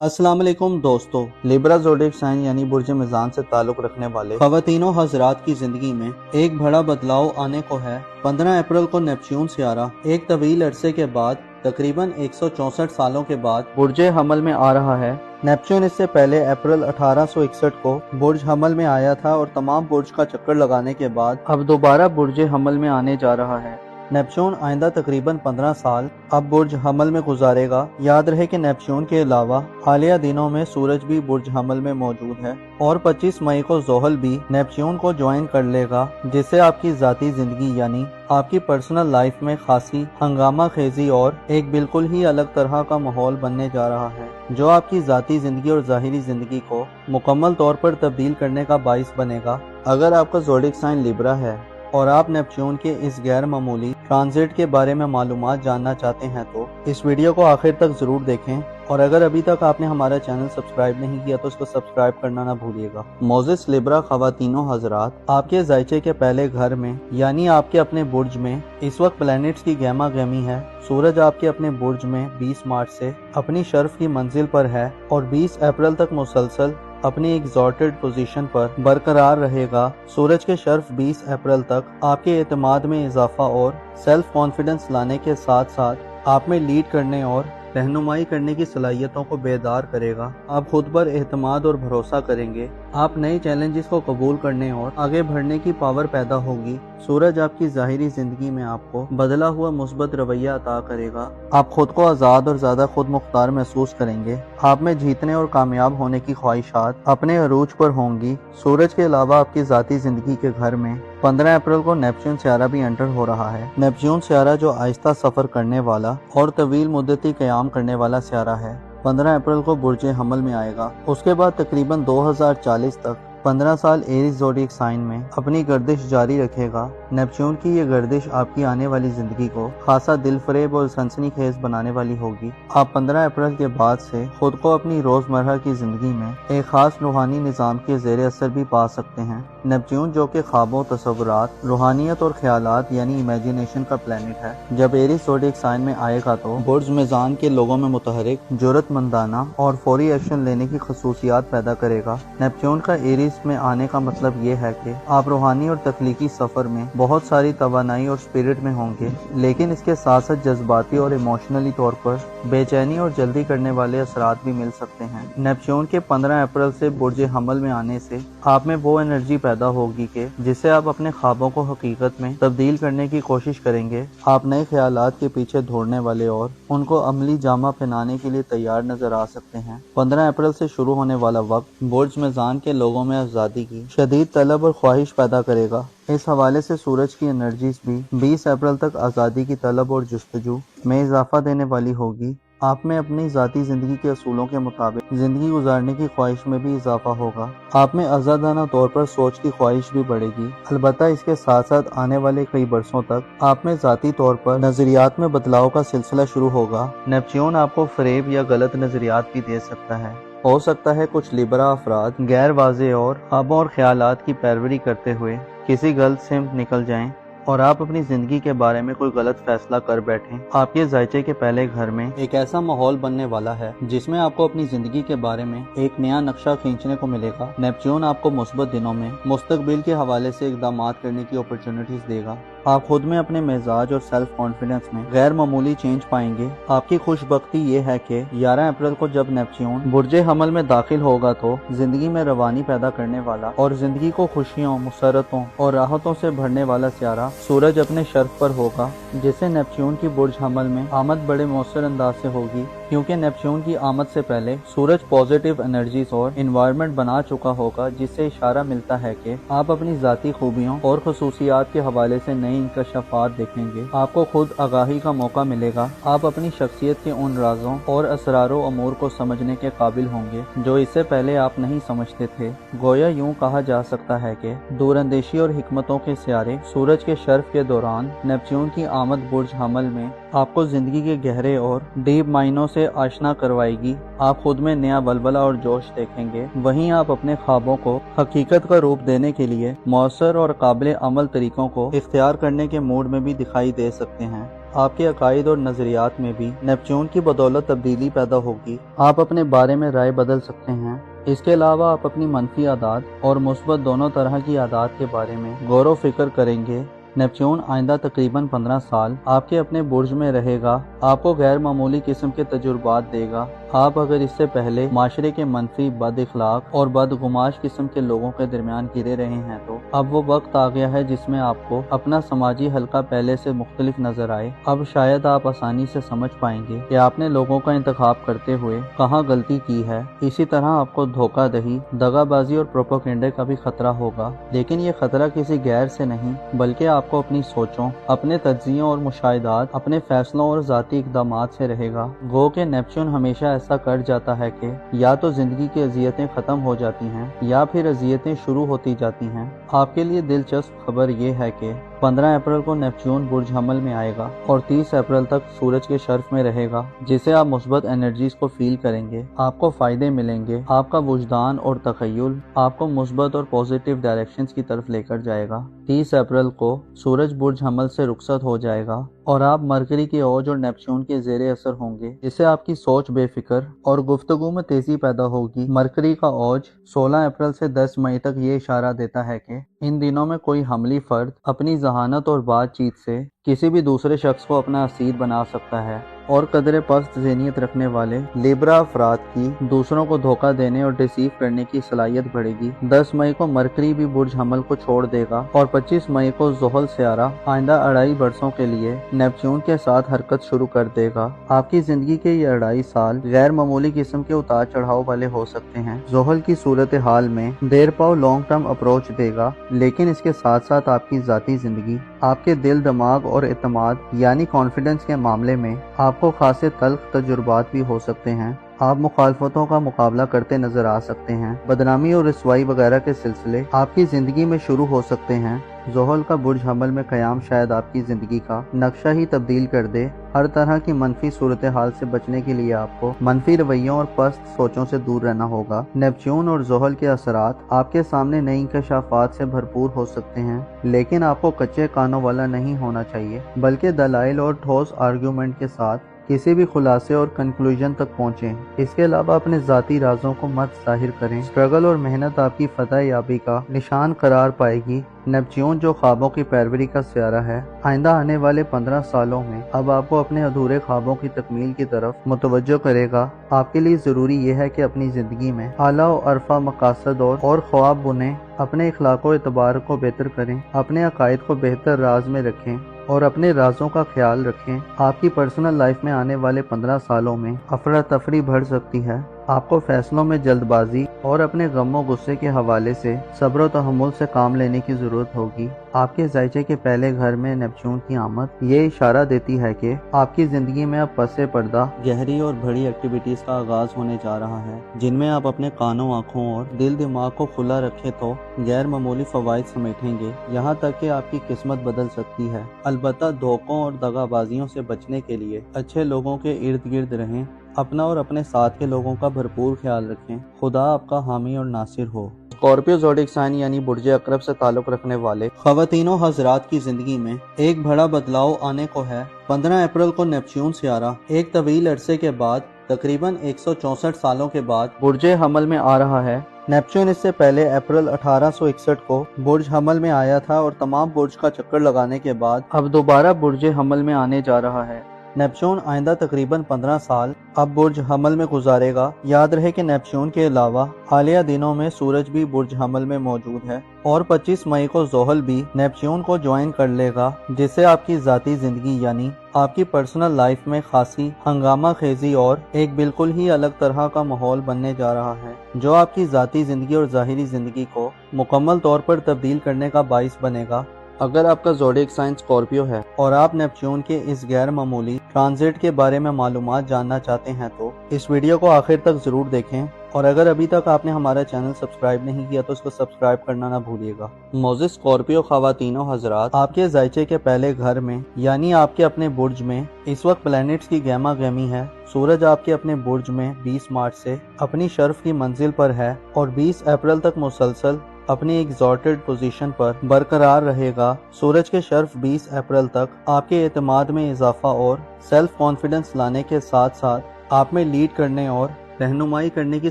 अस्सलाम वालेकुम दोस्तों, लिब्रा ज़ोडिएक साइन यानी बुर्ज मिज़ान से ताल्लुक़ रखने वाले ख़वातीनो हज़रात की ज़िंदगी में एक बड़ा बदलाव आने को है। 15 अप्रैल को नेपच्यून सियारा एक तवील अरसे के बाद तकरीबन 164 सालों के बाद बुर्ज हमल में आ रहा है। नेपच्यून इससे पहले अप्रैल 1861 को बुर्ज हमल में आया था और तमाम बुर्ज का चक्कर लगाने के बाद अब दोबारा बुर्ज हमल में आने जा रहा है। नेपच्यून आइंदा तकरीबन 15 साल अब बुर्ज हमल में गुजारेगा। याद रहे कि नेपच्यून के अलावा हालिया दिनों में सूरज भी बुर्ज हमल में मौजूद है और 25 मई को ज़ोहल भी नेपच्यून को ज्वाइन कर लेगा, जिससे आपकी ज़ाती ज़िंदगी यानी आपकी पर्सनल लाइफ में खासी हंगामा खेजी और एक बिल्कुल ही अलग तरह का माहौल बनने जा रहा है, जो आपकी ज़ाती ज़िंदगी और ज़ाहिरी ज़िंदगी को मुकम्मल तौर पर तब्दील करने का बाइस बनेगा। अगर आपका ज़ोडिएक साइन लिब्रा है और आप नेपच्यून के इस गैर मामूली ट्रांजिट के बारे में मालूमात जानना चाहते हैं तो इस वीडियो को आखिर तक जरूर देखें, और अगर अभी तक आपने हमारा चैनल सब्सक्राइब नहीं किया तो इसको सब्सक्राइब करना ना भूलिएगा। मोज़िस लिब्रा ख़वातीनो हज़रात, आपके ज़ायचे के पहले घर में यानी आपके अपने बुर्ज में इस वक्त प्लैनेट्स की गहमा गहमी है। सूरज आपके अपने बुर्ज में 20 मार्च से अपनी शर्फ की मंजिल पर है और 20 अप्रैल तक मुसलसल अपनी एग्जॉर्टेड पोजीशन पर बरकरार रहेगा। सूरज के शर्फ 20 अप्रैल तक आपके एतमाद में इजाफा और सेल्फ कॉन्फिडेंस लाने के साथ साथ आप में लीड करने और रहनुमाई करने की सलाहियतों को बेदार करेगा। आप खुद पर एतमाद और भरोसा करेंगे। आप नए चैलेंजेस को कबूल करने और आगे बढ़ने की पावर पैदा होगी। सूरज आपकी ज़ाहिरी ज़िंदगी में आपको बदला हुआ मुस्बत रवैया अता करेगा। आप खुद को आज़ाद और ज़्यादा खुद मुख्तार महसूस करेंगे। आप में जीतने और कामयाब होने की ख्वाहिशात अपने अरूज पर होंगी। सूरज के अलावा आपकी ज़ाती ज़िंदगी के घर में 15 अप्रैल को नेपच्यून सियारा भी एंटर हो रहा है। नेपच्यून सियारा जो आहिस्ता सफ़र करने वाला और तवील मुद्दती क़याम करने वाला सियारा है, 15 अप्रैल को बुर्ज हमल में आएगा। उसके बाद तकरीबन 2040 तक 15 साल एरीज ज़ोडिएक साइन में अपनी गर्दिश जारी रखेगा। नेपच्यून की ये गर्दिश आपकी आने वाली जिंदगी को खासा दिलफरेब और सनसनीखेज बनाने वाली होगी। आप 15 अप्रैल के बाद से खुद को अपनी रोजमर्रा की जिंदगी में एक खास रूहानी निज़ाम के ज़ेर असर भी पा सकते हैं। नेपच्यून जो कि ख्वाबों, तसव्वुरात, रूहानियत और ख्यालात यानी इमेजिनेशन का प्लेनेट है, जब एरीज ज़ोडिएक साइन में आएगा तो बुर्ज मिज़ान के लोगों में मुतहरिक, जुर्रतमंदाना और फौरी एक्शन लेने की खसूसियात पैदा करेगा। नेपच्यून का एरीज में आने का मतलब ये है कि आप रूहानी और तख्लीकी सफर में बहुत सारी तवानाई और स्पिरिट में होंगे, लेकिन इसके साथ साथ जज्बाती और इमोशनली तौर पर बेचैनी और जल्दी करने वाले असरात भी मिल सकते हैं। नेपच्यून के 15 अप्रैल से बुर्ज हमल में आने से आप में वो एनर्जी पैदा होगी कि जिससे आप अपने ख्वाबों को हकीकत में तब्दील करने की कोशिश करेंगे। आप नए ख्यालात के पीछे दौड़ने वाले और उनको अमली जामा पहनाने के लिए तैयार नजर आ सकते हैं। 15 अप्रैल से शुरू होने वाला वक्त बुर्ज मिज़ान के लोगों में आज़ादी की शदीद तलब और ख्वाहिश पैदा करेगा। इस हवाले से सूरज की एनर्जीज भी 20 अप्रैल तक आज़ादी की तलब और जुस्तजू में इजाफा देने वाली होगी। आप में अपनी ज़ाती ज़िंदगी के असूलों के मुताबिक ज़िंदगी गुजारने की ख्वाहिश में भी इजाफा होगा। आप में आज़ादाना तौर पर सोच की ख्वाहिश भी बढ़ेगी। अलबत्ता इसके साथ साथ आने वाले कई बरसों तक आप में ज़ाती तौर पर नज़रियात में बदलाव का सिलसिला शुरू होगा। नेपच्यून आपको फरेब या गलत नज़रियात भी दे सकता है। हो सकता है कुछ लिब्रा अफराद गैर वाज़े और ख्वाबों और ख्यालात की पैरवी करते हुए किसी गलत सिमत निकल जाएं और आप अपनी जिंदगी के बारे में कोई गलत फैसला कर बैठें। आपके ज़ायचे के पहले घर में एक ऐसा माहौल बनने वाला है जिसमें आपको अपनी जिंदगी के बारे में एक नया नक्शा खींचने को मिलेगा। नेपच्यून आपको मुस्बत दिनों में मुस्तकबिल के हवाले से इक़दामात करने की अपॉर्चुनिटीज देगा। आप खुद में अपने मिजाज और सेल्फ कॉन्फिडेंस में गैर मामूली चेंज पाएंगे। आपकी खुशबख्ती ये है कि 11 अप्रैल को जब नेपच्यून बुर्ज हमल में दाखिल होगा तो जिंदगी में रवानी पैदा करने वाला और जिंदगी को खुशियों, मुसरतों और राहतों से भरने वाला सियारा सूरज अपने शर्फ पर होगा, जिससे नेपच्यून की बुर्ज हमल में आमद बड़े मौसर अंदाज से होगी, क्योंकि नेपच्यून की आमद से पहले सूरज पॉजिटिव एनर्जीज और इन्वायरमेंट बना चुका होगा, जिससे इशारा मिलता है कि आप अपनी ज़ाती खूबियों और खसूसियात के हवाले से नई इंकशाफात देखेंगे। आपको खुद आगाही का मौका मिलेगा। आप अपनी शख्सियत के उन राजों और असरारों अमूर को समझने के काबिल होंगे जो इससे पहले आप नहीं समझते थे। गोया यूं कहा जा सकता है कि दूरंदेशी और हिकमतों के सियारे सूरज के शर्फ के दौरान नेपच्यून की आमद बुर्ज हमल में आपको जिंदगी के गहरे और डीप मायनों से आशना करवाएगी। आप खुद में नया बलबला और जोश देखेंगे। वहीं आप अपने ख्वाबों को हकीकत का रूप देने के लिए मौसर और काबिल अमल तरीकों को इख्तियार करने के मूड में भी दिखाई दे सकते हैं। آپ کے عقائد اور نظریات میں بھی نیپچون کی بدولت تبدیلی پیدا ہوگی۔ آپ اپنے بارے میں رائے بدل سکتے ہیں۔ اس کے علاوہ آپ اپنی منفی عادات اور مثبت دونوں طرح کی عادات کے بارے میں غور و فکر کریں گے۔ نیپچون آئندہ تقریباً 15 سال آپ کے اپنے برج میں رہے گا، آپ کو غیر معمولی قسم کے تجربات دے گا۔ آپ اگر اس سے پہلے معاشرے کے منفی، بد اخلاق اور بدگماش قسم کے لوگوں کے درمیان گرے رہے ہیں تو اب وہ وقت آ گیا ہے جس میں آپ کو اپنا سماجی حلقہ پہلے سے مختلف نظر آئے۔ اب شاید آپ آسانی سے سمجھ پائیں گے کہ آپ نے لوگوں کا انتخاب کرتے ہوئے کہاں غلطی کی ہے۔ اسی طرح آپ کو دھوکہ دہی، دغا بازی اور پروپیگنڈے کا بھی خطرہ ہوگا، لیکن یہ خطرہ کسی غیر سے نہیں بلکہ آپ کو اپنی سوچوں، اپنے تجزیوں اور مشاہدات، اپنے فیصلوں اور ذاتی اقدامات سے رہے گا۔ گو کہ نیپچون ہمیشہ ایسا کر جاتا ہے کہ یا تو زندگی کی اذیتیں ختم ہو جاتی ہیں یا پھر اذیتیں شروع ہوتی جاتی ہیں۔ آپ کے لیے دلچسپ خبر یہ ہے کہ 15 اپریل کو نیپچون برج حمل میں آئے گا اور 30 اپریل تک سورج کے شرف میں رہے گا، جسے آپ مثبت انرجیز کو فیل کریں گے۔ آپ کو فائدے ملیں گے، آپ کا وجدان اور تخیل آپ کو مثبت اور پازیٹیو ڈائریکشنز کی طرف لے کر جائے گا۔ 30 اپریل کو سورج برج حمل سے رخصت ہو جائے گا اور آپ مرکری کے اوج اور نیپچون کے زیر اثر ہوں گے، جس سے آپ کی سوچ بے فکر اور گفتگو میں تیزی پیدا ہوگی۔ مرکری کا اوج 16 اپریل سے 10 مئی تک یہ اشارہ دیتا ہے کہ ان دنوں میں کوئی حملی فرد اپنی ذہانت اور بات چیت سے کسی بھی دوسرے شخص کو اپنا اسیر بنا سکتا ہے، اور قدرے پست ذہنیت رکھنے والے لیبرا افراد کی دوسروں کو دھوکہ دینے اور ڈیسیو کرنے کی صلاحیت بڑھے گی۔ 10 مئی کو مرکری بھی برج حمل کو چھوڑ دے گا اور 25 مئی کو زحل سیارہ آئندہ 2.5 برسوں کے لیے نیپچون کے ساتھ حرکت شروع کر دے گا۔ آپ کی زندگی کے یہ 2.5 سال غیر معمولی قسم کے اتار چڑھاؤ والے ہو سکتے ہیں۔ زحل کی صورتحال میں دیر پاؤ لانگ ٹرم اپروچ دے گا، لیکن اس کے ساتھ ساتھ آپ کی ذاتی زندگی، آپ کے دل، دماغ اور اعتماد یعنی کانفیڈنس کے معاملے میں آپ کو خاصے تلخ تجربات بھی ہو سکتے ہیں۔ آپ مخالفتوں کا مقابلہ کرتے نظر آ سکتے ہیں، بدنامی اور رسوائی وغیرہ کے سلسلے آپ کی زندگی میں شروع ہو سکتے ہیں۔ زحل کا برج حمل میں قیام شاید آپ کی زندگی کا نقشہ ہی تبدیل کر دے۔ ہر طرح کی منفی صورتحال سے بچنے کے لیے آپ کو منفی رویوں اور پست سوچوں سے دور رہنا ہوگا۔ نیپچون اور زحل کے اثرات آپ کے سامنے نئی انکشافات سے بھرپور ہو سکتے ہیں، لیکن آپ کو کچے کانوں والا نہیں ہونا چاہیے، بلکہ دلائل اور ٹھوس آرگیومنٹ کے ساتھ کسی بھی خلاصے اور کنکلوژن تک پہنچیں۔ اس کے علاوہ اپنے ذاتی رازوں کو مت ظاہر کریں۔ اسٹرگل اور محنت آپ کی فتح یابی کا نشان قرار پائے گی۔ نیپچون جو خوابوں کی پیروی کا سیارہ ہے، آئندہ آنے والے 15 سالوں میں اب آپ کو اپنے ادھورے خوابوں کی تکمیل کی طرف متوجہ کرے گا۔ آپ کے لیے ضروری یہ ہے کہ اپنی زندگی میں اعلیٰ و ارفع مقاصد اور خواب بنیں، اپنے اخلاق و اعتبار کو بہتر کریں، اپنے عقائد کو بہتر راز میں رکھیں اور اپنے رازوں کا خیال رکھیں۔ آپ کی پرسنل لائف میں آنے والے 15 سالوں میں افراتفری بڑھ سکتی ہے۔ آپ کو فیصلوں میں جلد بازی اور اپنے غم و غصے کے حوالے سے صبر و تحمل سے کام لینے کی ضرورت ہوگی۔ آپ کے ذائچے کے پہلے گھر میں نیپچون کی آمد یہ اشارہ دیتی ہے کہ آپ کی زندگی میں اب پس پردہ گہری اور بڑی ایکٹیویٹیز کا آغاز ہونے جا رہا ہے، جن میں آپ اپنے کانوں، آنکھوں اور دل دماغ کو کھلا رکھیں تو غیر معمولی فوائد سمیٹیں گے، یہاں تک کہ آپ کی قسمت بدل سکتی ہے۔ البتہ دھوکوں اور دغا بازیوں سے بچنے کے لیے اچھے لوگوں کے ارد گرد رہیں، اپنا اور اپنے ساتھ کے لوگوں کا بھرپور خیال رکھیں۔ خدا آپ کا حامی اور ناصر ہو۔ اسکارپیو زوڈک سائن یعنی برج عقرب سے تعلق رکھنے والے خواتین و حضرات کی زندگی میں ایک بڑا بدلاؤ آنے کو ہے۔ 15 اپریل کو نیپچون سیارہ ایک طویل عرصے کے بعد تقریباً 164 سالوں کے بعد برج حمل میں آ رہا ہے۔ نیپچون اس سے پہلے اپریل 1861 کو برج حمل میں آیا تھا اور تمام برج کا چکر لگانے کے بعد اب دوبارہ برج حمل میں آنے جا رہا ہے۔ نیپچون آئندہ تقریباً 15 سال اب برج حمل میں گزارے گا۔ یاد رہے کہ نیپچون کے علاوہ حالیہ دنوں میں سورج بھی برج حمل میں موجود ہے اور 25 مئی کو زحل بھی نیپچون کو جوائن کر لے گا، جس سے آپ کی ذاتی زندگی یعنی آپ کی پرسنل لائف میں خاصی ہنگامہ خیزی اور ایک بالکل ہی الگ طرح کا ماحول بننے جا رہا ہے، جو آپ کی ذاتی زندگی اور ظاہری زندگی کو مکمل طور پر تبدیل کرنے کا باعث بنے گا۔ اگر آپ کا زوڈک سائن اسکارپیو ہے اور آپ نیپچون کے اس غیر معمولی ٹرانزٹ کے بارے میں معلومات جاننا چاہتے ہیں تو اس ویڈیو کو آخر تک ضرور دیکھیں، اور اگر ابھی تک آپ نے ہمارا چینل سبسکرائب نہیں کیا تو اس کو سبسکرائب کرنا نہ بھولیے گا۔ معزز اسکارپیو خواتین و حضرات، آپ کے ذائچے کے پہلے گھر میں یعنی آپ کے اپنے برج میں اس وقت پلینٹس کی گہما گہمی ہے۔ سورج آپ کے اپنے برج میں 20 مارچ سے اپنی شرف کی منزل پر ہے اور 20 اپریل تک مسلسل अपनी एग्जॉल्टेड पोजीशन पर बरकरार रहेगा। सूरज के शर्फ 20 अप्रैल तक आपके एतमाद में इजाफा और सेल्फ कॉन्फिडेंस लाने के साथ साथ आप में लीड करने और रहनुमाई करने की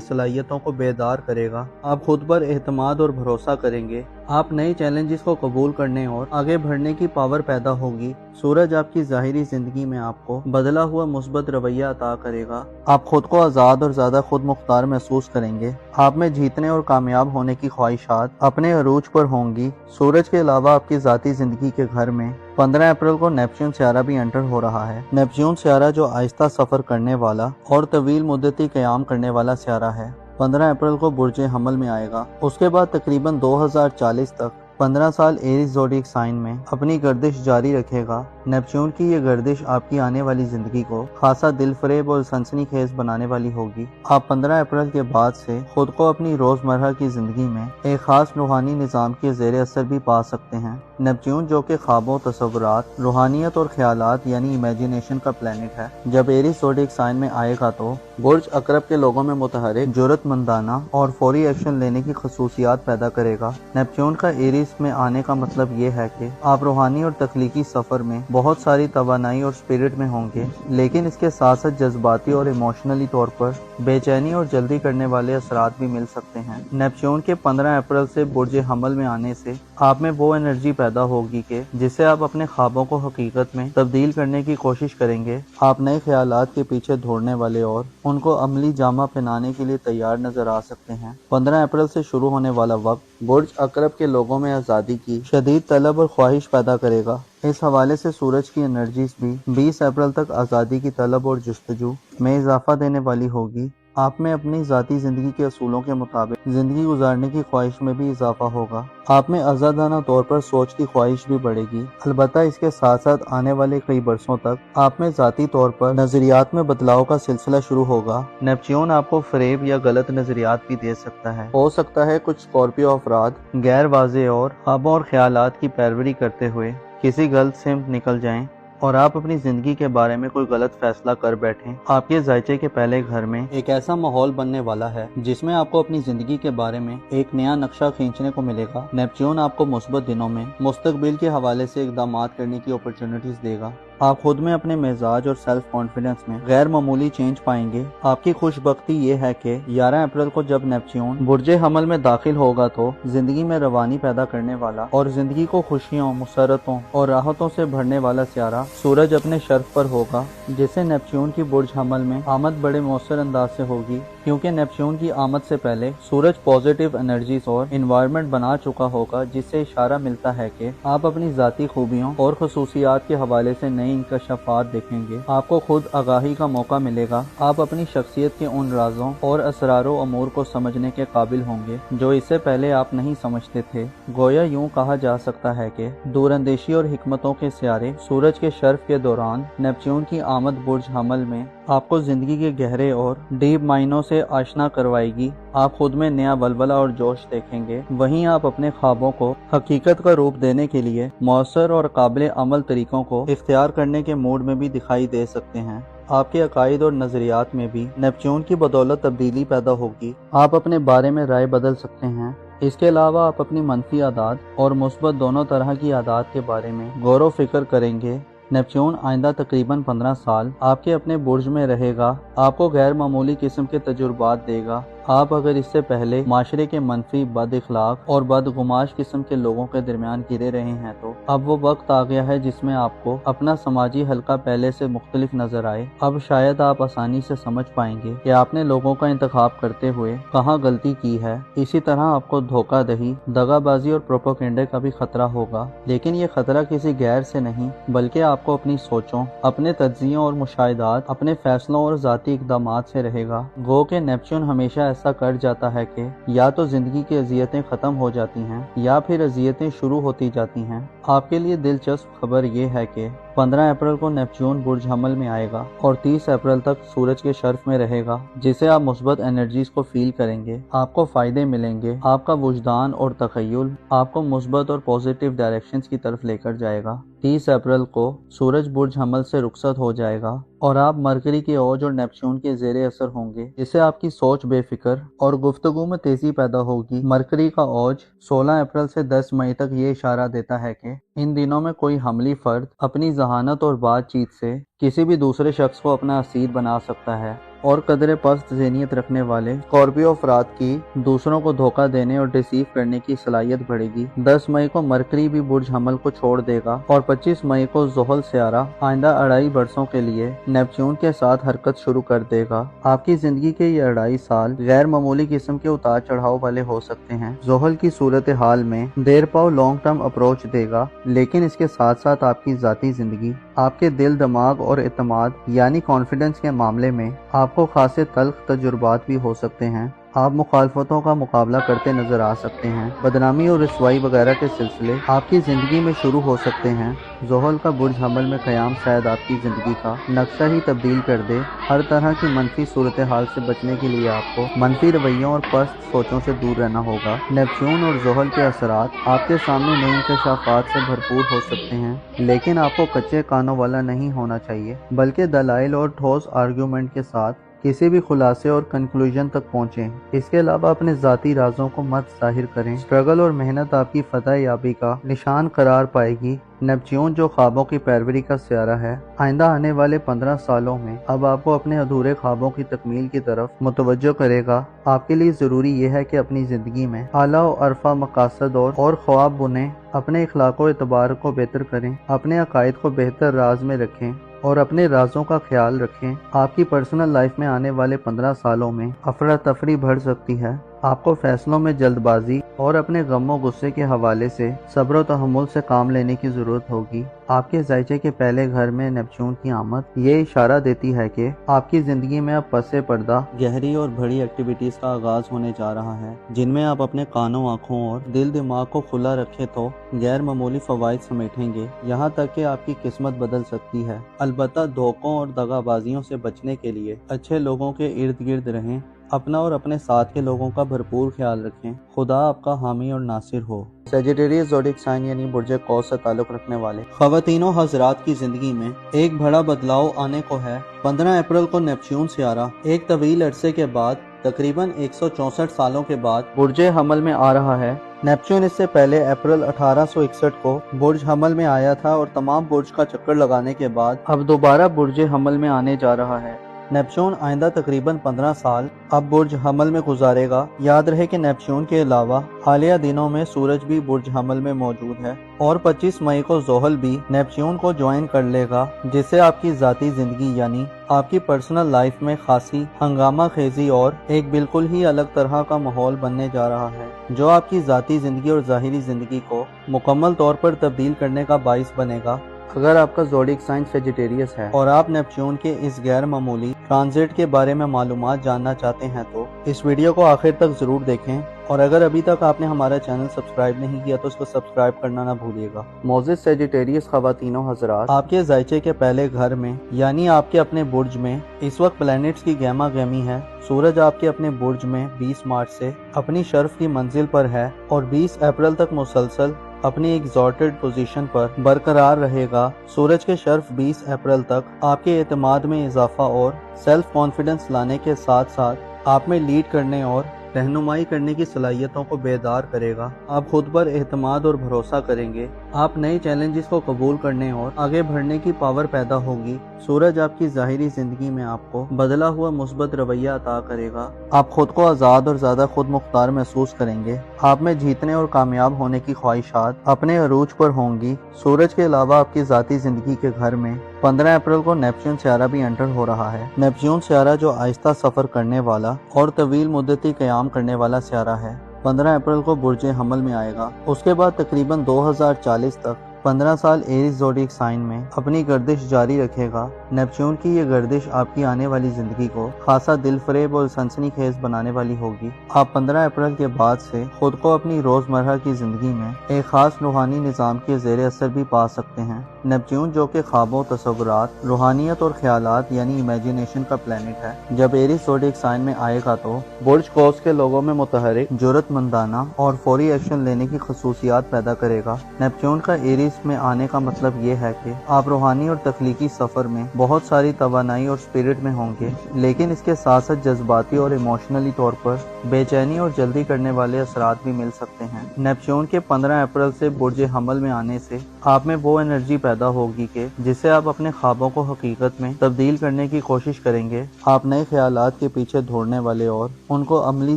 सलाहियतों को बेदार करेगा। आप खुद पर एतमाद और भरोसा करेंगे। आप नए चैलेंजेस को कबूल करने और आगे बढ़ने की पावर पैदा होगी। सूरज आपकी ज़ाहिरी जिंदगी में आपको बदला हुआ मुस्बत रवैया अता करेगा। आप खुद को आज़ाद और ज़्यादा खुद मुख्तार महसूस करेंगे। आप में जीतने और कामयाब होने की ख्वाहिशात अपने अरूज पर होंगी। सूरज के अलावा आपकी ज़ाती जिंदगी के घर में 15 अप्रैल को नेपच्यून सियारा भी एंटर हो रहा है। नेपच्यून सियारा जो आहिस्ता सफर करने वाला और तवील मुद्दती क़याम करने वाला सियारा है, 15 अप्रैल को बुर्ज हमल में आएगा। उसके बाद तकरीबन 2040 तक 15 साल एरीज ज़ोडिएक साइन में अपनी गर्दिश जारी रखेगा। नेपच्यून की ये गर्दिश आपकी आने वाली जिंदगी को खासा दिलफरेब और सनसनीखेज बनाने वाली होगी। आप 15 अप्रैल के बाद से खुद को अपनी रोजमर्रा की जिंदगी में एक खास रूहानी निज़ाम के ज़ेरे असर भी पा सकते हैं। नेपच्यून जो कि ख्वाबों, तसव्वुरात, रूहानियत और ख्यालात यानी इमेजिनेशन का प्लेनेट है, जब एरीज ज़ोडिएक साइन में आएगा तो बुर्ज अकरब के लोगों में मुतहरिक, जुर्रतमंदाना और फौरी एक्शन लेने की खसूसियात पैदा करेगा। नेपच्यून का एरीज में आने का मतलब ये है कि आप रूहानी और तख्लीकी सफर में बहुत सारी तवानाई और स्पिरिट में होंगे, लेकिन इसके साथ साथ जज्बाती और इमोशनली तौर पर बेचैनी और जल्दी करने वाले असरात भी मिल सकते हैं। नेपच्यून के 15 अप्रैल से बुर्ज हमल में आने से आप में वो एनर्जी पैदा होगी कि जिससे आप अपने ख्वाबों को हकीकत में तब्दील करने की कोशिश करेंगे। आप नए ख्यालात के पीछे दौड़ने वाले और उनको अमली जामा पहनाने के लिए तैयार नजर आ सकते हैं। 15 अप्रैल से शुरू होने वाला वक्त बुर्ज अकरब के लोगों में आज़ादी की शदीद तलब और ख्वाहिश पैदा करेगा। इस हवाले से सूरज की एनर्जीज भी 20 अप्रैल तक आज़ादी की तलब और जुस्तजू में इजाफा देने वाली होगी। आप में अपनी ज़ाती ज़िंदगी के असूलों के मुताबिक ज़िंदगी गुजारने की ख्वाहिश में भी इजाफा होगा। आप में आज़ादाना तौर पर सोच की ख्वाहिश भी बढ़ेगी। अलबत्ता इसके साथ साथ आने वाले कई बरसों तक आप में ज़ाती तौर पर नज़रियात में बदलाव का सिलसिला शुरू होगा। नेपच्यून आपको फरेब या गलत नज़रियात भी दे सकता है। हो सकता है कुछ स्कॉर्पियो अफराद गैर वाज़ेह और ख्वाबों और ख्यालात की पैरवी करते हुए किसी गलत सिमत निकल जाएं और आप अपनी जिंदगी के बारे में कोई गलत फैसला कर बैठें। आपके जायचे के पहले घर में एक ऐसा माहौल बनने वाला है जिसमें आपको अपनी जिंदगी के बारे में एक नया नक्शा खींचने को मिलेगा। नेपच्यून आपको मुस्बत दिनों में मुस्तकबिल के हवाले से इक़दामात करने की अपॉर्चुनिटीज देगा। आप खुद में अपने मिजाज और सेल्फ कॉन्फिडेंस में गैर मामूली चेंज पाएंगे। आपकी खुशबख्ती ये है कि 11 अप्रैल को जब नेपच्यून बुर्ज हमल में दाखिल होगा तो जिंदगी में रवानी पैदा करने वाला और जिंदगी को खुशियों, मुसरतों और राहतों से भरने वाला सियारा सूरज अपने शर्फ पर होगा, जिससे नेपच्यून की बुर्ज हमल में आमद बड़े मौसर अंदाज से होगी, क्योंकि नेपच्यून की आमद से पहले सूरज पॉजिटिव एनर्जीज और इन्वायरमेंट बना चुका होगा, जिससे इशारा मिलता है कि आप अपनी जाती खूबियों और खसूसियात के हवाले से नई इंकशाफात देखेंगे। आपको खुद आगाही का मौका मिलेगा। आप अपनी शख्सियत के उन राजों और असरारों अमूर को समझने के काबिल होंगे जो इससे पहले आप नहीं समझते थे। गोया यूं कहा जा सकता है कि दूरंदेशी और हिकमतों के सियारे सूरज के शर्फ के दौरान नेपच्यून की आमद बुर्ज हमल में आपको जिंदगी के गहरे और डीप मायनों से आशना करवाएगी। आप खुद में नया बलबला और जोश देखेंगे। वहीं आप अपने ख्वाबों को हकीकत का रूप देने के लिए मौसर और काबिल अमल तरीकों को इख्तियार करने के मूड में भी दिखाई दे सकते हैं। आपके अकायद और नजरियात में भी नेपच्यून की बदौलत तब्दीली पैदा होगी। आप अपने बारे में राय बदल सकते हैं। इसके अलावा आप अपनी मनफी आदत और मुस्बत दोनों तरह की आदत के बारे में गौर व फिक्र करेंगे। नेपच्यून आइंदा तकरीबन 15 साल आपके अपने बुर्ज में रहेगा, आपको गैर मामूली किस्म के तजुर्बात देगा। आप अगर इससे पहले माशरे के मनफी, बद इखलाक और बदगुमाश किस्म के लोगों के दरमियान घिरे रहे हैं तो अब वो वक्त आ गया है जिसमें आपको अपना समाजी हल्का पहले से मुख्तलिफ नजर आए। अब शायद आप आसानी से समझ पाएंगे कि आपने लोगों का इंतखाब करते हुए कहाँ गलती की है। इसी तरह आपको धोखा दही, दगाबाजी और प्रोपोगेंडे का भी खतरा होगा, लेकिन ये खतरा किसी गैर से नहीं बल्कि आपको अपनी सोचों, अपने तज्जियों और मुशाहिदात, अपने फैसलों और जाती इक़दामात से रहेगा। गो के नेपच्यून हमेशा ऐसा कर जाता है कि या तो जिंदगी की अजियतें खत्म हो जाती हैं या फिर अजियतें शुरू होती जाती हैं। आपके लिए दिलचस्प खबर ये है कि 15 अप्रैल को नेपच्यून बुर्ज हमल में आएगा और 30 अप्रैल तक सूरज के शर्फ में रहेगा, जिसे आप मुस्बत एनर्जीज को फील करेंगे। आपको फायदे मिलेंगे। आपका वुजदान और तखय्युल आपको मुस्बत और पॉजिटिव डायरेक्शंस की तरफ लेकर जाएगा। 30 अप्रैल को सूरज बुर्ज हमल से रुखसत हो जाएगा और आप मरकरी के औज और नेपच्यून के ज़ेरे असर होंगे, जिससे आपकी सोच बेफिक्र और गुफ्तगू में तेजी पैदा होगी। मरकरी का औज 16 अप्रैल से 10 मई तक ये इशारा देता है कि इन दिनों में कोई हमली फर्द अपनी जहानत और बातचीत से किसी भी दूसरे शख्स को अपना असीर बना सकता है और कदरे पस्त ज़हनियत रखने वाले स्कॉर्पियो अफराद की दूसरों को धोखा देने और डिसीव करने की सलाहियत बढ़ेगी। 10 मई को मरकरी भी बुर्ज हमल को छोड़ देगा और 25 मई को ज़ोहल सियारा आइंदा 2.5 बरसों के लिए नेपच्यून के साथ हरकत शुरू कर देगा। आपकी जिंदगी के ये 2.5 साल गैर मामूली किस्म के उतार चढ़ाव वाले हो सकते हैं। ज़ोहल की सूरत हाल में देर पाओ लॉन्ग टर्म अप्रोच देगा, लेकिन इसके साथ साथ आपकी ज़ाती जिंदगी, आपके दिल दिमाग और एतमाद यानी कॉन्फिडेंस के मामले में आपको खासे तल्ख तजुर्बात भी हो सकते हैं। आप मुखालफतों का मुकाबला करते नजर आ सकते हैं। बदनामी और रसवाई वगैरह के सिलसिले आपकी ज़िंदगी में शुरू हो सकते हैं। ज़ोहल का बुर्ज हमल में क़याम शायद आपकी ज़िंदगी का नक्शा ही तब्दील कर दे। हर तरह की मनफी सूरत हाल से बचने के लिए आपको मनफी रवैयों और पस्त सोचों से दूर रहना होगा। नेपच्यून और ज़ोहल के असरात आपके सामने नई इंकशाफात से भरपूर हो सकते हैं, लेकिन आपको कच्चे कानों वाला नहीं होना चाहिए, बल्कि दलाइल और ठोस आर्ग्यूमेंट के साथ किसी भी खुलासे और कंक्लूजन तक पहुँचें। इसके अलावा अपने ज़ाती राजों को मत जाहिर करें। स्ट्रगल और मेहनत आपकी फतह याबी का निशान करार पाएगी। नेपच्यून जो ख्वाबों की पैरवी का सियारा है, आइंदा आने वाले 15 सालों में अब आपको अपने अधूरे ख्वाबों की तकमील की तरफ मुतवज्जो करेगा। आपके लिए ज़रूरी यह है कि अपनी ज़िंदगी में आला और अरफा मकासद और ख्वाब बुनें। अपने इखलाक व एतबार को बेहतर करें, अपने अकायद को बेहतर राज में रखें और अपने राजों का ख्याल रखें। आपकी पर्सनल लाइफ में आने वाले 15 सालों में अफरा तफरी बढ़ सकती है। आपको फैसलों में जल्दबाजी और अपने गमों गुस्से के हवाले से सब्र व तहम्मुल से काम लेने की ज़रूरत होगी। आपके जायचे के पहले घर में नेपच्यून की आमद ये इशारा देती है कि आपकी ज़िंदगी में अब पसे पर्दा गहरी और बड़ी एक्टिविटीज़ का आगाज़ होने जा रहा है, जिनमें आप अपने कानों, आँखों और दिल दिमाग को खुला रखें तो गैर मामूली फ़वाइद समेटेंगे। यहाँ तक कि आपकी किस्मत बदल सकती है। अलबत्ता धोखों और दगाबाजियों से बचने के लिए अच्छे लोगों के इर्द गिर्द रहें। अपना और अपने साथ के लोगों का भरपूर ख्याल रखें। खुदा आपका हामी और नासिर हो। सेजिटेरियस ज़ोडिक साइन यानी बुर्ज कौस से ताल्लुक़ रखने वाले ख़वातीनो हज़रात की ज़िंदगी में एक बड़ा बदलाव आने को है। 15 अप्रैल को नेपच्यून सियारा एक तवील अरसे के बाद तकरीबन 164 सालों के बाद बुर्ज हमल में आ रहा है। नेपच्यून इससे पहले अप्रैल 1861 को बुर्ज हमल में आया था और तमाम बुर्ज का चक्कर लगाने के बाद अब दोबारा बुर्ज हमल में आने जा रहा है। नेपच्यून आइंदा तकरीबन 15 साल अब बुर्ज हमल में गुजारेगा। याद रहे कि नेपच्यून के अलावा हालिया दिनों में सूरज भी बुर्ज हमल में मौजूद है और 25 मई को ज़ोहल भी नेपच्यून को ज्वाइन कर लेगा, जिससे आपकी ज़ाती ज़िंदगी यानी आपकी पर्सनल लाइफ में खासी हंगामा खेजी और एक बिल्कुल ही अलग तरह का माहौल बनने जा रहा है, जो आपकी ज़ाती ज़िंदगी और ज़ाहिरी ज़िंदगी को मुकम्मल तौर पर तब्दील करने का बाइस बनेगा। अगर आपका ज़ोडिक साइन सेजिटेरियस है और आप नेपच्यून के इस गैर मामूली ट्रांजिट के बारे में मालूमात जानना चाहते हैं तो इस वीडियो को आखिर तक ज़रूर देखें, और अगर अभी तक आपने हमारा चैनल सब्सक्राइब नहीं किया तो इसको सब्सक्राइब करना ना भूलिएगा। मोज़िज़ सेजिटेरियस ख़वातीनो हज़रात, आपके जायचे के पहले घर में यानी आपके अपने बुर्ज में इस वक्त प्लैनेट्स की गहमा गहमी है। सूरज आपके अपने बुर्ज में 20 मार्च से अपनी शर्फ की मंजिल पर है और 20 अप्रैल तक मुसलसल अपनी एग्जॉर्टेड पोजीशन पर बरकरार रहेगा। सूरज के शर्फ 20 अप्रैल तक आपके एतमाद में इजाफा और सेल्फ कॉन्फिडेंस लाने के साथ साथ आप में लीड करने और रहनुमाई करने की सलाहियतों को बेदार करेगा। आप खुद पर एतमाद और भरोसा करेंगे। आप नए चैलेंजेस को कबूल करने और आगे बढ़ने की पावर पैदा होगी। सूरज आपकी ज़ाहिरी ज़िंदगी में आपको बदला हुआ मुस्बत रवैया अता करेगा। आप खुद को आज़ाद और ज़्यादा खुद मुख्तार महसूस करेंगे। आप में जीतने और कामयाब होने की ख्वाहिशात अपने अरूज पर होंगी। सूरज के अलावा आपकी ज़ाती ज़िंदगी के घर में 15 अप्रैल को नेपच्यून सियारा भी एंटर हो रहा है। नेपच्यून सियारा जो आहिस्ता सफ़र करने वाला और तवील मुद्दती क़याम करने वाला सियारा है, 15 अप्रैल को बुर्ज हमल में आएगा। उसके बाद तकरीबन 2040 तक 15 साल एरीज ज़ोडिएक साइन में अपनी गर्दिश जारी रखेगा। नेपच्यून की ये गर्दिश आपकी आने वाली जिंदगी को खासा दिलफरेब और सनसनीखेज बनाने वाली होगी। आप 15 अप्रैल के बाद से खुद को अपनी रोजमर्रा की जिंदगी में एक खास रूहानी निज़ाम के ज़ेरे असर भी पा सकते हैं। नेपच्यून जो कि ख्वाबों, तस्वुरात, रूहानियत और ख्यालात यानी इमेजिनेशन का प्लेनेट है, जब एरीज ज़ोडिएक साइन में आएगा तो बुर्ज कौस के लोगों में मुतहरिक, जुर्रतमंदाना और फौरी एक्शन लेने की खसूसियात पैदा करेगा। नेपच्यून का एरीज में आने का मतलब ये है कि आप रूहानी और तख्लीकी सफर में बहुत सारी तवानाई और स्पिरिट में होंगे, लेकिन इसके साथ साथ जज्बाती और इमोशनली तौर पर बेचैनी और जल्दी करने वाले असरात भी मिल सकते हैं। नेपच्यून के 15 अप्रैल से बुर्ज हमल में आने से आप में वो एनर्जी पैदा होगी कि जिससे आप अपने ख्वाबों को हकीकत में तब्दील करने की कोशिश करेंगे। आप नए ख्यालात के पीछे दौड़ने वाले और उनको अमली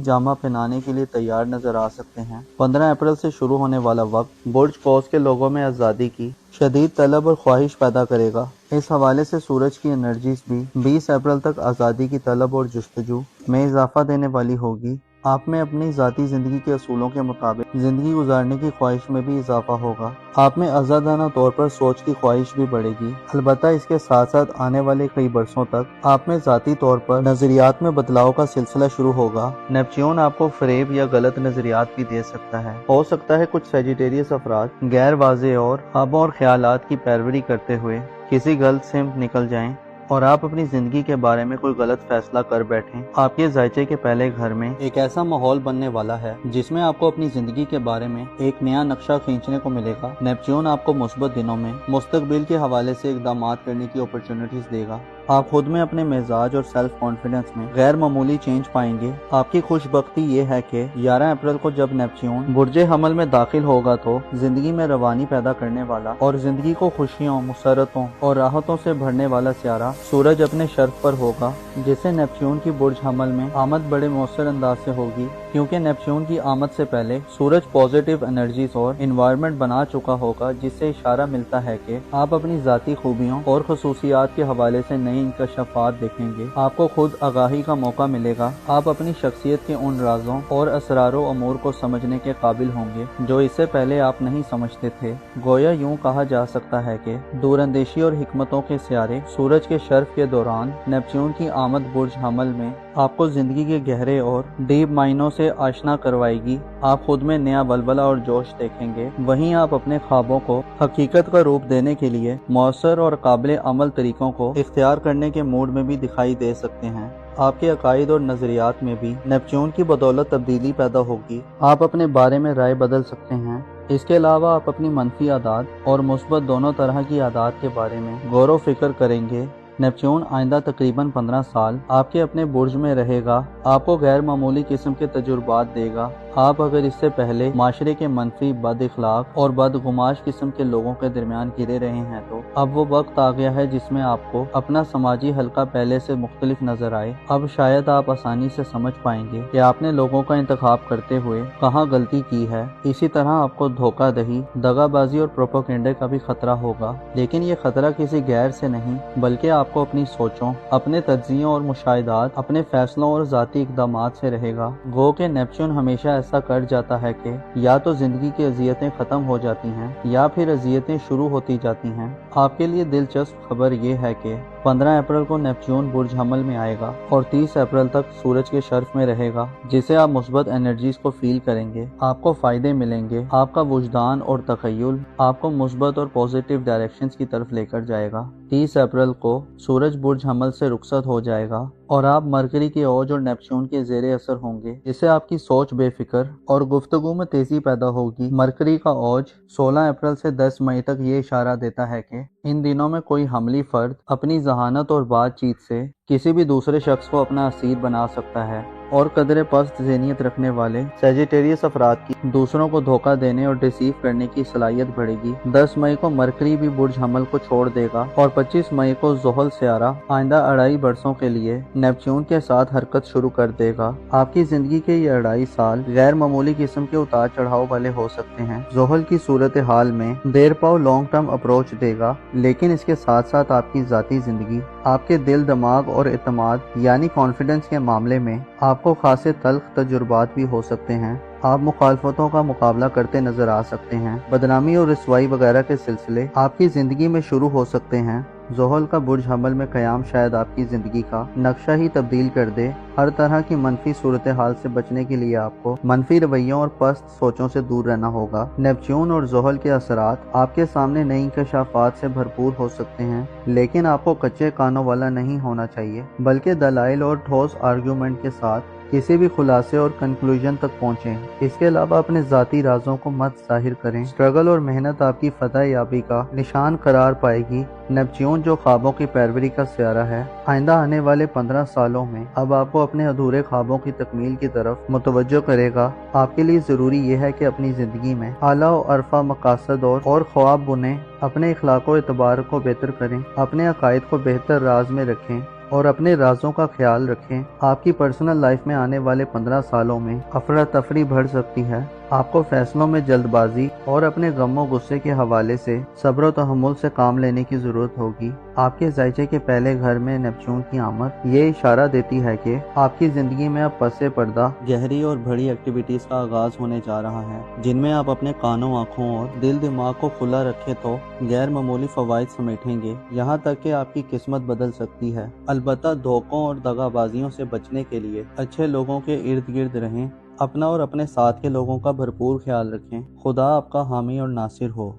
जामा पहनाने के लिए तैयार नजर आ सकते हैं। 15 अप्रैल से शुरू होने वाला वक्त बुर्ज कौस के लोगों में आज़ादी की शदीद तलब और ख्वाहिश पैदा करेगा। इस हवाले से सूरज की एनर्जीज भी 20 अप्रैल तक आज़ादी की तलब और जुस्तजू में इजाफा देने वाली होगी। आप में अपनी ज़ाती ज़िंदगी के असूलों के मुताबिक ज़िंदगी गुजारने की ख्वाहिश में भी इजाफा होगा। आप में आज़ादाना तौर पर सोच की ख्वाहिश भी बढ़ेगी। अलबत्ता इसके साथ साथ आने वाले कई बरसों तक आप में ज़ाती तौर पर नज़रियात में बदलाव का सिलसिला शुरू होगा। नेपच्यून आपको फरेब या गलत नज़रियात भी दे सकता है। हो सकता है कुछ सेजिटेरियस अफराद गैर वाज़े और ख्वाबों और ख्यालात की पैरवी करते हुए किसी गलत सिमत निकल जाएं और आप अपनी जिंदगी के बारे में कोई गलत फैसला कर बैठें। आपके जायचे के पहले घर में एक ऐसा माहौल बनने वाला है जिसमें आपको अपनी जिंदगी के बारे में एक नया नक्शा खींचने को मिलेगा। नेपच्यून आपको मुस्बत दिनों में मुस्तकबिल के हवाले से इक़दामात करने की अपॉर्चुनिटीज देगा। आप खुद में अपने मिजाज और सेल्फ कॉन्फिडेंस में गैर मामूली चेंज पाएंगे। आपकी खुशबख्ती ये है कि 11 अप्रैल को जब नेपच्यून बुर्जे हमल में दाखिल होगा तो जिंदगी में रवानी पैदा करने वाला और जिंदगी को खुशियों, मुसरतों और राहतों से भरने वाला सियारा सूरज अपने शर्फ पर होगा, जिससे नेपच्यून की बुर्ज हमल में आमद बड़े मौसर अंदाज से होगी। क्योंकि नेपच्यून की आमद से पहले सूरज पॉजिटिव एनर्जीज और इन्वायरमेंट बना चुका होगा, जिससे इशारा मिलता है कि आप अपनी जाती खूबियों और खसूसियात के हवाले से नई इंकशाफात देखेंगे। आपको खुद आगाही का मौका मिलेगा। आप अपनी शख्सियत के उन राजों और असरारों अमूर को समझने के काबिल होंगे जो इससे पहले आप नहीं समझते थे। गोया यूं कहा जा सकता है कि दूरंदेशी और हिकमतों के सियारे सूरज के शर्फ के दौरान नेपच्यून की आमद बुर्ज हमल में आपको जिंदगी के गहरे और डीप मायनों से आशना करवाएगी। आप खुद में नया बलबला और जोश देखेंगे। वहीं आप अपने ख्वाबों को हकीकत का रूप देने के लिए मौसर और काबिल अमल तरीकों को इख्तियार करने के मूड में भी दिखाई दे सकते हैं। आपके अकायद और नजरियात में भी नेपच्यून की बदौलत तब्दीली पैदा होगी। आप अपने बारे में राय बदल सकते हैं। इसके अलावा आप अपनी मनफी आदात और मुस्बत दोनों तरह की आदात के बारे में गौर व फिक्र करेंगे। नेपच्यून आइंदा तकरीबन 15 साल आपके अपने बुर्ज में रहेगा, आपको गैर मामूली किस्म के तजुर्बात देगा। आप अगर इससे पहले माशरे के मनफी, बद इखलाक और बदगुमाश किस्म के लोगों के दरमियान घिरे रहे हैं तो अब वो वक्त आ गया है जिसमें आपको अपना समाजी हल्का पहले से मुख्तलिफ नजर आए। अब शायद आप आसानी से समझ पाएंगे कि आपने लोगों का इंतखाब करते हुए कहाँ गलती की है। इसी तरह आपको धोखा दही, दगाबाजी और प्रोपेगेंडे का भी खतरा होगा, लेकिन ये खतरा किसी गैर से नहीं बल्कि आपको अपनी सोचों, अपने तज्जियों और मुशाहिदात, अपने फैसलों और जाती इकदामात से रहेगा। गो के नेपच्यून हमेशा ऐसा कर जाता है कि या तो जिंदगी की अजियतें खत्म हो जाती हैं या फिर अजियतें शुरू होती जाती हैं। आपके लिए दिलचस्प खबर यह है कि 15 अप्रैल को नेपच्यून बुर्ज हमल में आएगा और 30 अप्रैल तक सूरज के शर्फ में रहेगा, जिसे आप मुस्बत एनर्जीज को फील करेंगे। आपको फायदे मिलेंगे। आपका वुजदान और तखय्युल आपको मुस्बत और पॉजिटिव डायरेक्शंस की तरफ लेकर जाएगा। 30 अप्रैल को सूरज बुर्ज हमल से रुखसत हो जाएगा और आप मरकरी के औज और नेपच्यून के ज़ेरे असर होंगे, जिससे आपकी सोच बेफिक्र और गुफ्तगू में तेजी पैदा होगी। मरकरी का औज 16 अप्रैल से 10 मई तक ये इशारा देता है कि इन दिनों में कोई हमली फर्द अपनी जहानत और बातचीत से किसी भी दूसरे शख्स को अपना असीर बना सकता है और कदरे पस्त ज़हनियत रखने वाले सेजिटेरियस अफराद की दूसरों को धोखा देने और डिसीव करने की सलाहियत बढ़ेगी। 10 मई को मरकरी भी बुर्ज हमल को छोड़ देगा और 25 मई को ज़ोहल सियारा आइंदा 2.5 बरसों के लिए नेपच्यून के साथ हरकत शुरू कर देगा। आपकी जिंदगी के ये 2.5 साल गैर मामूली किस्म के उतार चढ़ाव वाले हो सकते हैं। ज़ोहल की सूरत हाल में देर पाओ लॉन्ग टर्म अप्रोच देगा, लेकिन इसके साथ साथ आपकी जाती जिंदगी, आपके दिल, दिमाग और एतमाद यानी कॉन्फिडेंस के मामले में आपको खासे तल्ख तजुर्बात भी हो सकते हैं। آپ مخالفتوں کا مقابلہ کرتے نظر آ سکتے ہیں۔ بدنامی اور رسوائی وغیرہ کے سلسلے آپ کی زندگی میں شروع ہو سکتے ہیں۔ زحل کا برج حمل میں قیام شاید آپ کی زندگی کا نقشہ ہی تبدیل کر دے۔ ہر طرح کی منفی صورتحال سے بچنے کے لیے آپ کو منفی رویوں اور پست سوچوں سے دور رہنا ہوگا۔ نیپچون اور زحل کے اثرات آپ کے سامنے نئی انکشافات سے بھرپور ہو سکتے ہیں، لیکن آپ کو کچے کانوں والا نہیں ہونا چاہیے، بلکہ دلائل اور ٹھوس آرگیومنٹ کے ساتھ کسی بھی خلاصے اور کنکلوژن تک پہنچیں۔ اس کے علاوہ اپنے ذاتی رازوں کو مت ظاہر کریں۔ اسٹرگل اور محنت آپ کی فتح یابی کا نشان قرار پائے گی۔ نیپچون جو خوابوں کی پیروی کا سیارہ ہے، آئندہ آنے والے 15 سالوں میں اب آپ کو اپنے ادھورے خوابوں کی تکمیل کی طرف متوجہ کرے گا۔ آپ کے لیے ضروری یہ ہے کہ اپنی زندگی میں اعلیٰ و ارفع مقاصد اور خواب بنیں، اپنے اخلاق و اعتبار کو بہتر کریں، اپنے عقائد کو بہتر راز میں رکھیں اور اپنے رازوں کا خیال رکھیں۔ آپ کی پرسنل لائف میں آنے والے 15 سالوں میں افراتفری بڑھ سکتی ہے۔ آپ کو فیصلوں میں جلد بازی اور اپنے غم و غصے کے حوالے سے صبر و تحمل سے کام لینے کی ضرورت ہوگی۔ آپ کے ذائچے کے پہلے گھر میں نیپچون کی آمد یہ اشارہ دیتی ہے کہ آپ کی زندگی میں اب پس پردہ گہری اور بڑی ایکٹیویٹیز کا آغاز ہونے جا رہا ہے، جن میں آپ اپنے کانوں، آنکھوں اور دل دماغ کو کھلا رکھیں تو غیر معمولی فوائد سمیٹیں گے، یہاں تک کہ آپ کی قسمت بدل سکتی ہے۔ البتہ دھوکوں اور دغا بازیوں سے بچنے کے لیے اچھے لوگوں کے ارد گرد رہیں، اپنا اور اپنے ساتھ کے لوگوں کا بھرپور خیال رکھیں۔ خدا آپ کا حامی اور ناصر ہو۔